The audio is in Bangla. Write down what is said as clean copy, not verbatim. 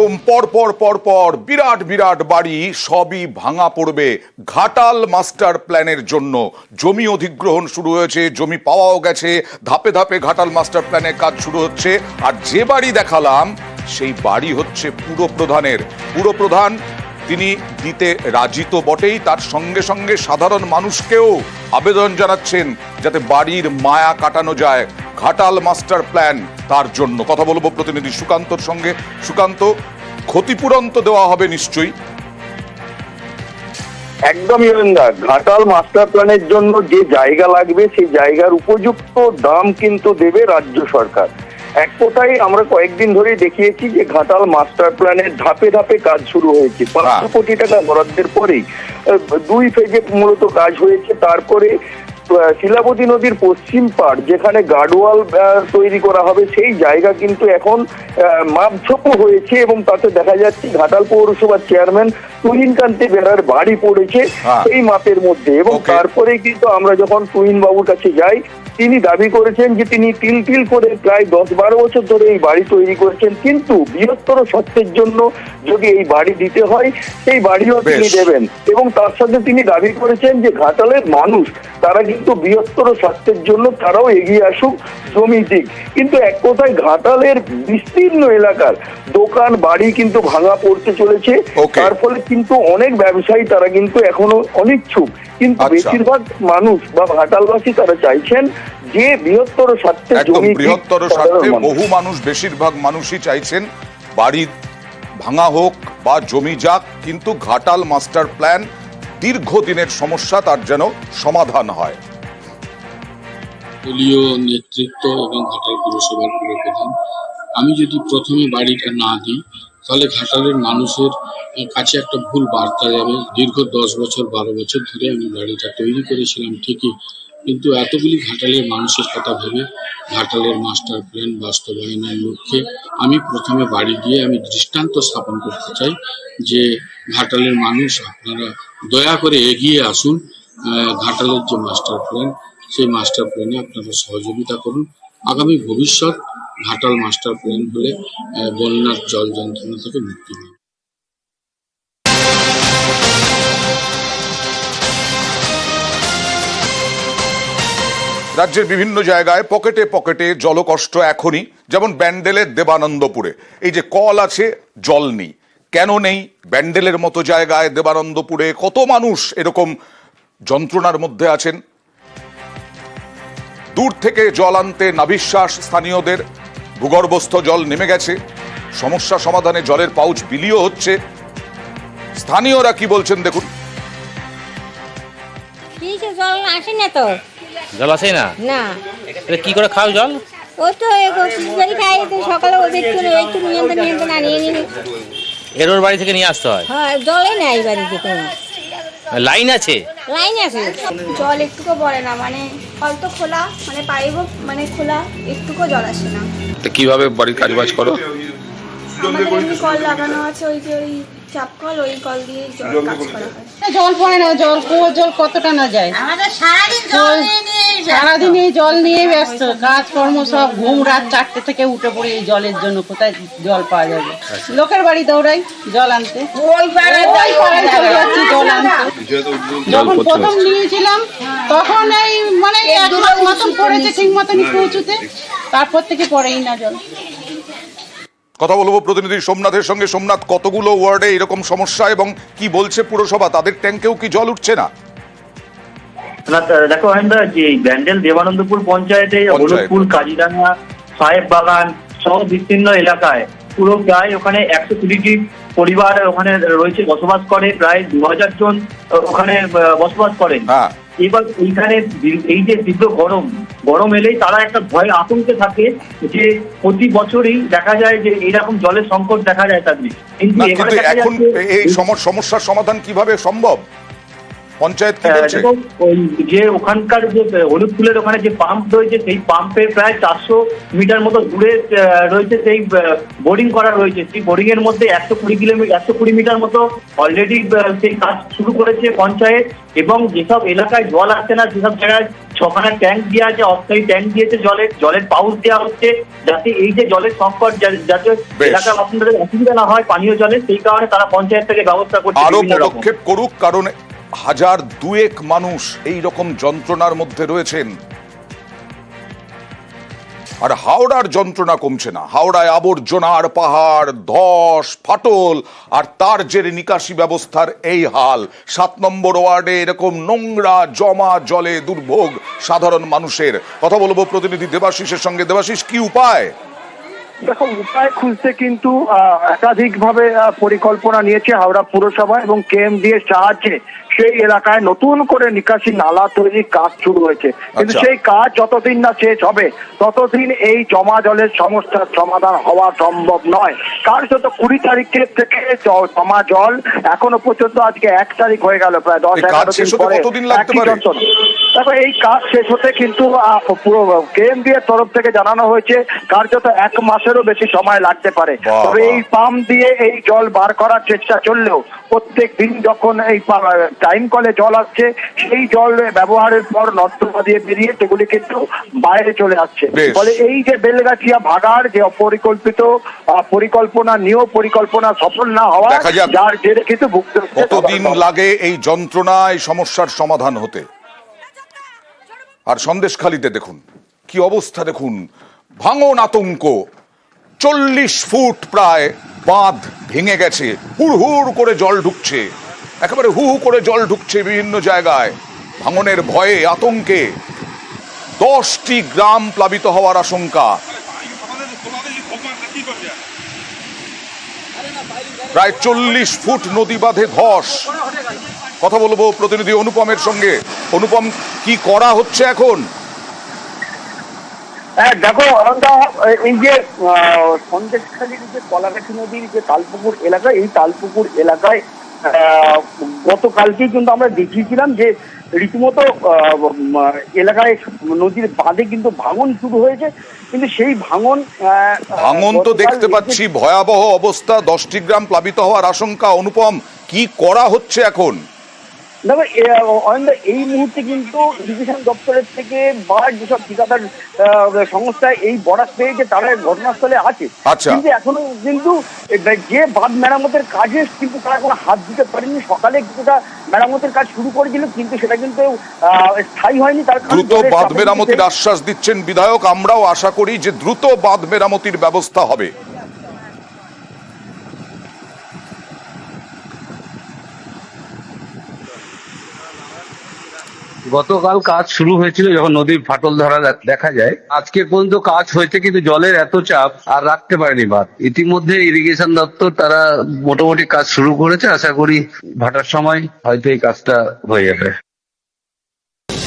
একদম পর বিরাট বিরাট বাড়ি সবই ভাঙা পড়বে ঘাটাল মাস্টার প্ল্যানের জন্য। জমি অধিগ্রহণ শুরু হয়েছে, জমি পাওয়াও গেছে, ধাপে ধাপে ঘাটাল মাস্টার প্ল্যানের কাজ শুরু হচ্ছে। আর যে বাড়ি দেখালাম সেই বাড়ি হচ্ছে পুরপ্রধান। তিনি দিতে রাজি তো বটেই, তার সঙ্গে সঙ্গে সাধারণ মানুষকেও আবেদন জানাচ্ছেন যাতে বাড়ির মায়া কাটানো যায়। ঘাটাল মাস্টার প্ল্যান তার জন্য কথা বলবো প্রতিনিধি সুকান্তর সঙ্গে। সুকান্ত, ক্ষতিপূরণ তো দেওয়া হবে নিশ্চয়ই? একদমই ঘাটাল মাস্টার প্ল্যানের জন্য যে জায়গা লাগবে সেই জায়গার উপযুক্ত দাম কিন্তু দেবে রাজ্য সরকার। এক কথায় আমরা কয়েকদিন ধরেই দেখিয়েছি যে ঘাটাল মাস্টার প্ল্যানের ধাপে ধাপে কাজ শুরু হয়েছে। 500 কোটি টাকা বরাদ্দের পরেই 2 ফেজে মূলত কাজ হয়েছে। তারপরে শিলাবতী নদীর পশ্চিম পাড় যেখানে গার্ডওয়াল তৈরি করা হবে সেই জায়গা কিন্তু এখন মাপঝোপও হয়েছে এবং তাতে দেখা যাচ্ছে ঘাটাল পৌরসভার চেয়ারম্যান তুহিন কান্তি বেরার বাড়ি পড়েছে এই মাপের মধ্যে। এবং তারপরে কিন্তু আমরা যখন তুহিন বাবুর কাছে যাই, তিনি দাবি করেছেন যে তিনি তিল তিল করে প্রায় 10-12 বছর ধরে এই বাড়ি তৈরি করেছেন, কিন্তু বৃহত্তর স্বার্থের জন্য যদি এই বাড়ি দিতে হয় সেই বাড়িও তিনি দেবেন। এবং তার সাথে তিনি দাবি করেছেন যে ঘাটালের মানুষ তারা কিন্তু বৃহত্তর স্বার্থের জন্য তারাও এগিয়ে আসুক, জমি দিক। কিন্তু এক কথায় ঘাটালের বিস্তীর্ণ এলাকার দোকান বাড়ি কিন্তু ভাঙা পড়তে চলেছে। তার ফলে কিন্তু অনেক ব্যবসায়ী তারা কিন্তু এখনো অনিচ্ছুক, কিন্তু বেশিরভাগ মানুষ বা ঘাটালবাসী তারা চাইছেন যে বৃহত্তর স্বার্থে জমি, বৃহত্তর স্বার্থে বহু মানুষ, বেশিরভাগ মানুষই চাইছেন বাড়ি ভাঙা হোক বা জমি যাক, কিন্তু ঘাটাল মাস্টার প্ল্যান দীর্ঘদিনের সমস্যা, তার যেন সমাধান হয়। দলীয় নেতৃত্ব এবং ঘাটাল পুরসভার পুরপ্রধান, আমি যদি প্রথমে বাড়িটা না দিই তাহলে ঘাটালের মানুষের কাছে একটা ভুল বার্তা যাবে। দীর্ঘ 10 বছর 12 বছর ধরে আমি বাড়িটা তৈরি করেছিলাম ঠিকই, কিন্তু এতগুলি ঘাটালের মানুষের কথা ভেবে ঘাটালের মাস্টার প্ল্যান বাস্তবায়নের লক্ষ্যে আমি প্রথমে বাড়ি দিয়ে আমি দৃষ্টান্ত স্থাপন করতে চাই যে ঘাটালের মানুষ আপনারা দয়া করে এগিয়ে আসুন। ঘাটালের যে মাস্টার প্ল্যান সেই মাস্টার প্ল্যানে আপনারা সহযোগিতা করুন। আগামী ভবিষ্যৎ ঘাটাল মাস্টার প্ল্যান হলে বন্যার জল যন্ত্রণা থেকে মুক্তি পাবে। রাজ্যের বিভিন্ন জায়গায় পকেটে পকেটে জলকষ্ট এখনই, যেমন ব্যান্ডেলের দেবানন্দপুরে এই যে কল আছে জল নেই। কেন নেই? ব্যান্ডেলের মতো জায়গায় দেবানন্দপুরে কত মানুষ এরকম যন্ত্রণার মধ্যে আছেন। দূর থেকে জল আনতে নাভিশ্বাস স্থানীয়দের, ভূগর্ভস্থ জল নেমে গেছে, সমস্যা সমাধানে জলের পাউচ বিলিও হচ্ছে। স্থানীয়রা কি বলছেন দেখুন। জল আসে না তো, জল আসে না, না কি করে খাও জল? ও তো খাই সকালে একটু নিয়ন্ত্রণ আনিয়ে নিই। এর ওর বাড়ি থেকে নিয়ে আসতে হয়? হ্যাঁ, জলে নাই বাড়িতে কোনো। লাইন আছে? লাইন আছে, জল একটুকু পড়ে না, মানে কল তো খোলা, মানে পাইপও মানে খোলা, একটুকু জল আসে না। তো কিভাবে বাড়ির কাজবাজ করো? আমাদের এমনি কল লাগানো আছে, ওই যে ওই চাপ কল, ওই কল দিয়ে জল কাজ করা হয়। জল পড়ে না, জল কতটা না যায়, সারাদিন এই জল নিয়ে ব্যস্ত, কাজকর্ম সব, ঘুম রাত 4টে থেকে উঠে পড়ি এই জলের জন্য। কোথায় জল পাওয়া যাবে? লোকের বাড়ি দৌড়াই জল আনতে, জল আনতে। যখন প্রথম নিয়েছিলাম তখন এই মানে 1 মাস মতন পড়েছে ঠিক মতন পৌঁছতে, তারপর থেকে পড়েই না জল। কথা বলবো প্রতিনিধি সোমনাথের সঙ্গে। সোমনাথ, কতগুলো ওয়ার্ডে এরকম সমস্যা এবং কি বলছে পুরসভা? তাদের ট্যাঙ্কেও কি জল উঠছে না? দেখো যে ব্যান্ডেল দেবানন্দপুর পঞ্চায়েতে হলুদপুর, কাজিরাঙ্গা, সাহেব বাগান সহ বিস্তীর্ণ এলাকায় পুরো প্রায় ওখানে 120টি পরিবার ওখানে রয়েছে, বসবাস করে, প্রায় 2000 জন ওখানে বসবাস করেন। এবার এইখানে এই যে তীব্র গরম এলেই তারা একটা ভয় আতঙ্কে থাকে যে প্রতি বছরই দেখা যায় যে এইরকম জলের সংকট দেখা যায় তাদের। কিন্তু এখন এই সমস্যার সমাধান কিভাবে সম্ভব? পঞ্চায়েত কি বলছে? দেখো, ওই যে ওখানকার যে হলুদপুলের ওখানে যে পাম্প রয়েছে সেই পাম্পের প্রায় 400 মিটার মতো দূরে রয়েছে সেই বোরিং করা রয়েছে। সেই বোরিং এর মধ্যে 120 মিটার মতো অলরেডি সেই কাজ শুরু করেছে পঞ্চায়েত। এবং যেসব এলাকায় জল আসছে না সেসব জায়গায় 6খানা ট্যাঙ্ক দেওয়া আছে, অস্থায়ী ট্যাঙ্ক দিয়েছে, জলের পাউচ দেওয়া হচ্ছে, যাতে এই যে জলের সংকট যাতে এলাকার বাসিন্দাদের অসুবিধা না হয় পানীয় জলে, সেই কারণে তারা পঞ্চায়েত থেকে ব্যবস্থা করছে। আরো পদক্ষেপ করুক, কারণ 1002 মানুষ এই রকম যন্ত্রণার মধ্যে রয়েছেন। আর হাওড়ার যন্ত্রণা কমছে না। হাওড়ায় আবর্জনার পাহাড়, ধস, ফাটল, আর তার জেরে নিকাশি ব্যবস্থার এই হাল। 7 নম্বর ওয়ার্ডে এরকম নোংরা জমা জলে দুর্ভোগ সাধারণ মানুষের। কথা বলবো প্রতিনিধি দেবাশিসের সঙ্গে। দেবাশিস, কি উপায়? দেখো, উপায় খুঁজতে কিন্তু একাধিকভাবে পরিকল্পনা নিয়েছে হাওড়া পুরসভা এবং কেএমডি এর সাহায্যে সেই এলাকায় নতুন করে নিকাশি নালা তৈরির কাজ শুরু হয়েছে। কিন্তু সেই কাজ যতদিন না শেষ হবে ততদিন এই জমা জলের সমস্যার সমাধান হওয়া সম্ভব নয়। কার্যত 20 তারিখের থেকে জমা জল এখনো পর্যন্ত, আজকে 1 তারিখ হয়ে গেল, প্রায় 10-11 দিন পরে একই যন্ত্রণা। দেখো, এই কাজ শেষ হতে কিন্তু পুরো কেএমডি এর তরফ থেকে জানানো হয়েছে কার্যত 1 মাসেরও বেশি সময় লাগতে পারে। তবে এই পাম্প দিয়ে এই জল বার করার চেষ্টা চললেও প্রত্যেক দিন যখন এই টাইম কলে জল আসছে সেই জল ব্যবহারের পর নর্দমা দিয়ে বেরিয়ে সেগুলি কিন্তু বাইরে চলে আসছে। ফলে এই যে বেলগাছিয়া ভাগার যে অপরিকল্পিত পরিকল্পনা নিয়েও পরিকল্পনা সফল না হওয়া, যার জেরে কিন্তু ভুগতে হচ্ছে। কতদিন লাগে এই যন্ত্রণা, এই সমস্যার সমাধান হতে? আর সন্দেশখালীতে দেখুন কি অবস্থা, দেখুন ভাঙন আতঙ্ক। 40 ফুট প্রায় বাঁধ ভেঙে গেছে, হুড় করে জল ঢুকছে, একেবারে হু করে জল ঢুকছে বিভিন্ন জায়গায়। ভাঙনের ভয়ে, আতঙ্কে 10টি গ্রাম প্লাবিত হওয়ার আশঙ্কা। প্রায় 40 ফুট নদী বাঁধে ধস। কথা বলবো প্রতিনিধি অনুপমের সঙ্গে। অনুপম, কি করা হচ্ছে এখন? হ্যাঁ, দেখো এই যে সন্দেশখালীর যে কলাগাছি নদীর যে তালপুকুর এলাকা, এই তালপুকুর এলাকায় গতকালকেই কিন্তু আমরা দেখিয়েছিলাম যে রীতিমতো এলাকায় নদীর বাঁধে কিন্তু ভাঙন শুরু হয়েছে। কিন্তু সেই ভাঙন তো দেখতে পাচ্ছি, ভয়াবহ অবস্থা, 10টি গ্রাম প্লাবিত হওয়ার আশঙ্কা। অনুপম, কি করা হচ্ছে এখন? দেখো, এই মুহূর্তে কিন্তু ইরিগেশন দপ্তরের থেকে বা যেসব ঠিকাদার সংস্থা এই বরাদ পেয়েছে তারা ঘটনাস্থলে আছে। কিন্তু এখনো কিন্তু যে বাঁধ মেরামতের কাজে কিন্তু তারা কোনো হাত দিতে পারেনি। সকালে কিছুটা মেরামতের কাজ শুরু করেছিল, কিন্তু সেটা কিন্তু স্থায়ী হয়নি। তার দ্রুত বাঁধ মেরামতির আশ্বাস দিচ্ছেন বিধায়ক। আমরাও আশা করি যে দ্রুত বাঁধ মেরামতির ব্যবস্থা হবে। গতকাল কাজ শুরু হয়েছিল যখন নদীর ফাটল ধরা দেখা যায়। আজকে পর্যন্ত কাজ হয়েছে, কিন্তু জলের এত চাপ আর রাখতে পারেনি বাঁধ। ইতিমধ্যে ইরিগেশন দপ্তর তারা মোটামুটি কাজ শুরু করেছে। আশা করি ভাটার সময় হয়তো এই কাজটা হয়ে যাবে।